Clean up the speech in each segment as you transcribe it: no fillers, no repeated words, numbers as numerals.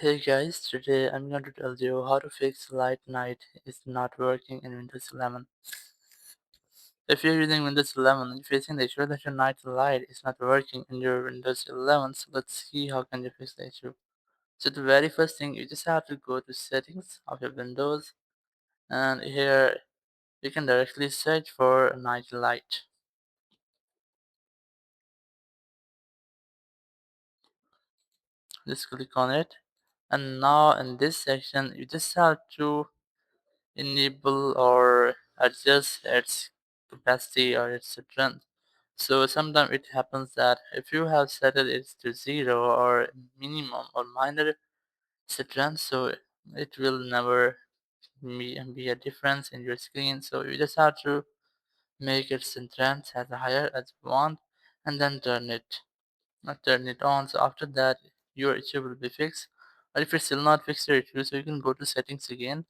Hey guys, today I'm going to tell you how to fix Light Night is not working in Windows 11. If you're using Windows 11, you're facing the issue that your Night Light is not working in your Windows 11, so let's see how can you fix the issue. So the very first thing, you just have to go to settings of your Windows, and here you can directly search for Night Light. Just click on it, and now in this section you just have to enable or adjust its capacity or its strength. So sometimes it happens that if you have set it to 0 or minimum or minor strength, so it will never be a difference in your screen. So you just have to make its strength as higher as you want, and then turn it on. So after that your issue will be fixed. Or if it's still not fixed your issue, so you can go to settings again,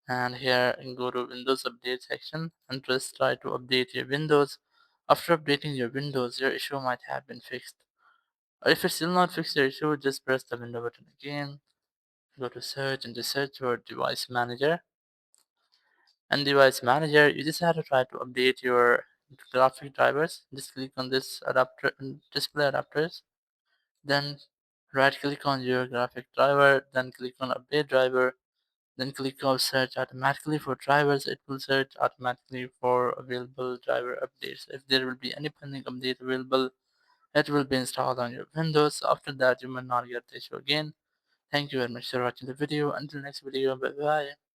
and here go to Windows Update section and just try to update your Windows. After updating your Windows, your issue might have been fixed. Or if it's still not fixed your issue, just press the window button again, go to search and just search for device manager. And device manager, you just have to try to update your graphic drivers. Just click on this adapter display adapters, then right click on your graphic driver, then click on update driver. Then click on search automatically for drivers. It will search automatically for available driver updates. If there will be any pending update available, it will be installed on your Windows. After that, you might not get the issue again. Thank you very much for watching the video. Until next video, bye bye.